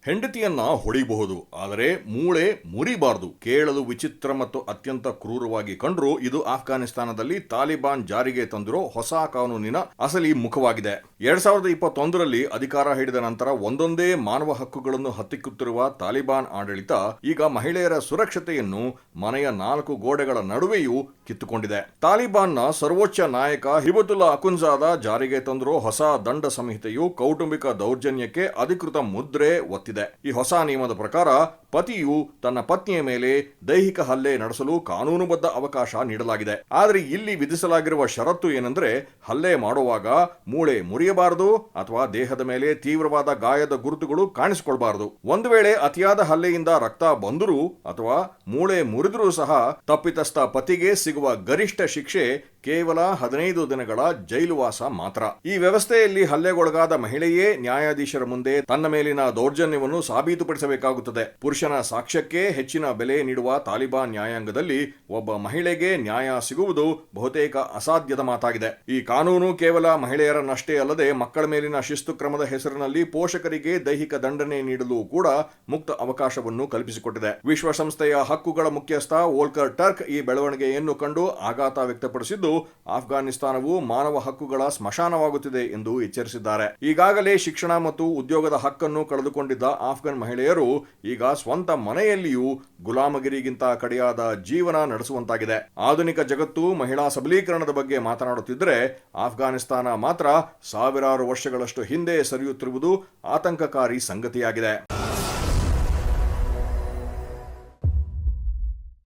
ಹೆಂಡತಿಯನ್ನ ಹೊಡಿಬಹುದು, ಆದರೆ ಮೂಳೆ ಮುರಿಬಾರದು. ಕೇಳಲು ವಿಚಿತ್ರ ಮತ್ತು ಅತ್ಯಂತ ಕ್ರೂರವಾಗಿ ಕಂಡ್ರೂ ಇದು ಆಫ್ಘಾನಿಸ್ತಾನದಲ್ಲಿ ತಾಲಿಬಾನ್ ಜಾರಿಗೆ ತಂದಿರೋ ಹೊಸ ಕಾನೂನಿನ ಅಸಲಿ ಮುಖವಾಗಿದೆ. 2021ರಲ್ಲಿ ಅಧಿಕಾರ ಹಿಡಿದ ನಂತರ ಒಂದೊಂದೇ ಮಾನವ ಹಕ್ಕುಗಳನ್ನು ಹತ್ತಿಕ್ಕುತ್ತಿರುವ ತಾಲಿಬಾನ್ ಆಡಳಿತ ಈಗ ಮಹಿಳೆಯರ ಸುರಕ್ಷತೆಯನ್ನು ಮನೆಯ 4 ಗೋಡೆಗಳ ನಡುವೆಯೂ ಕಿತ್ತುಕೊಂಡಿದೆ. ತಾಲಿಬಾನ್ನ ಸರ್ವೋಚ್ಚ ನಾಯಕ ಹಿಬತುಲ್ಲಾ ಅಖುಂಜಾದ ಜಾರಿಗೆ ತಂದಿರೋ ಹೊಸ ದಂಡ ಸಂಹಿತೆಯು ಕೌಟುಂಬಿಕ ದೌರ್ಜನ್ಯಕ್ಕೆ ಅಧಿಕೃತ ಮುದ್ರೆ ಒತ್ತಿದೆ. ಈ ಹೊಸ ನಿಯಮದ ಪ್ರಕಾರ ಪತಿಯು ತನ್ನ ಪತ್ನಿಯ ಮೇಲೆ ದೈಹಿಕ ಹಲ್ಲೆ ನಡೆಸಲು ಕಾನೂನುಬದ್ಧ ಅವಕಾಶ ನೀಡಲಾಗಿದೆ. ಆದರೆ ಇಲ್ಲಿ ವಿಧಿಸಲಾಗಿರುವ ಷರತ್ತು ಏನೆಂದ್ರೆ, ಹಲ್ಲೆ ಮಾಡುವಾಗ ಮೂಳೆ ಮುರಿಯಬಾರದು ಅಥವಾ ದೇಹದ ಮೇಲೆ ತೀವ್ರವಾದ ಗಾಯದ ಗುರುತುಗಳು ಕಾಣಿಸಿಕೊಳ್ಬಾರದು. ಒಂದು ವೇಳೆ ಅತಿಯಾದ ಹಲ್ಲೆಯಿಂದ ರಕ್ತ ಬಂದರೂ ಅಥವಾ ಮೂಳೆ ಮುರಿದರೂ ಸಹ ತಪ್ಪಿತಸ್ಥ ಪತಿಗೆ ಸಿಗುವ ಗರಿಷ್ಠ ಶಿಕ್ಷೆ ಕೇವಲ 15 ದಿನಗಳ ಜೈಲುವಾಸ ಮಾತ್ರ. ಈ ವ್ಯವಸ್ಥೆಯಲ್ಲಿ ಹಲ್ಲೆಗೊಳಗಾದ ಮಹಿಳೆಯೇ ನ್ಯಾಯಾಧೀಶರ ಮುಂದೆ ತನ್ನ ಮೇಲಿನ ದೌರ್ಜನ್ಯವನ್ನು ಸಾಬೀತುಪಡಿಸಬೇಕಾಗುತ್ತದೆ. ಪುರುಷನ ಸಾಕ್ಷ್ಯಕ್ಕೆ ಹೆಚ್ಚಿನ ಬೆಲೆ ನೀಡುವ ತಾಲಿಬಾನ್ ನ್ಯಾಯಾಂಗದಲ್ಲಿ ಒಬ್ಬ ಮಹಿಳೆಗೆ ನ್ಯಾಯ ಸಿಗುವುದು ಬಹುತೇಕ ಅಸಾಧ್ಯದ ಮಾತಾಗಿದೆ. ಈ ಕಾನೂನು ಕೇವಲ ಮಹಿಳೆಯರನ್ನಷ್ಟೇ ಅಲ್ಲದೆ ಮಕ್ಕಳ ಮೇಲಿನ ಶಿಸ್ತು ಕ್ರಮದ ಹೆಸರಿನಲ್ಲಿ ಪೋಷಕರಿಗೆ ದೈಹಿಕ ದಂಡನೆ ನೀಡಲು ಕೂಡ ಮುಕ್ತ ಅವಕಾಶವನ್ನು ಕಲ್ಪಿಸಿಕೊಟ್ಟಿದೆ. ವಿಶ್ವಸಂಸ್ಥೆಯ ಹಕ್ಕುಗಳ ಮುಖ್ಯಸ್ಥ ವೋಲ್ಕರ್ ಟರ್ಕ್ ಈ ಬೆಳವಣಿಗೆಯನ್ನು ಕಂಡು ಆಘಾತ ವ್ಯಕ್ತಪಡಿಸಿದ್ದು, ಆಫ್ಘಾನಿಸ್ತಾನವು ಮಾನವ ಹಕ್ಕುಗಳ ಸ್ಮಶಾನವಾಗುತ್ತಿದೆ ಎಂದು ಎಚ್ಚರಿಸಿದ್ದಾರೆ. ಈಗಾಗಲೇ ಶಿಕ್ಷಣ ಮತ್ತು ಉದ್ಯೋಗದ ಹಕ್ಕನ್ನು ಕಳೆದುಕೊಂಡಿದ್ದ ಆಫ್ಘನ್ ಮಹಿಳೆಯರು ಈಗ ಸ್ವಂತ ಮನೆಯಲ್ಲಿಯೂ ಗುಲಾಮಗಿರಿಗಿಂತ ಕಡೆಯಾದ ಜೀವನ ನಡೆಸುವಂತಾಗಿದೆ. ಆಧುನಿಕ ಜಗತ್ತು ಮಹಿಳಾ ಸಬಲೀಕರಣದ ಬಗ್ಗೆ ಮಾತನಾಡುತ್ತಿದ್ದರೆ ಆಫ್ಘಾನಿಸ್ತಾನ ಮಾತ್ರ ಸಾವಿರಾರು ವರ್ಷಗಳಷ್ಟು ಹಿಂದೆ ಸರಿಯುತ್ತಿರುವುದು ಆತಂಕಕಾರಿ ಸಂಗತಿಯಾಗಿದೆ.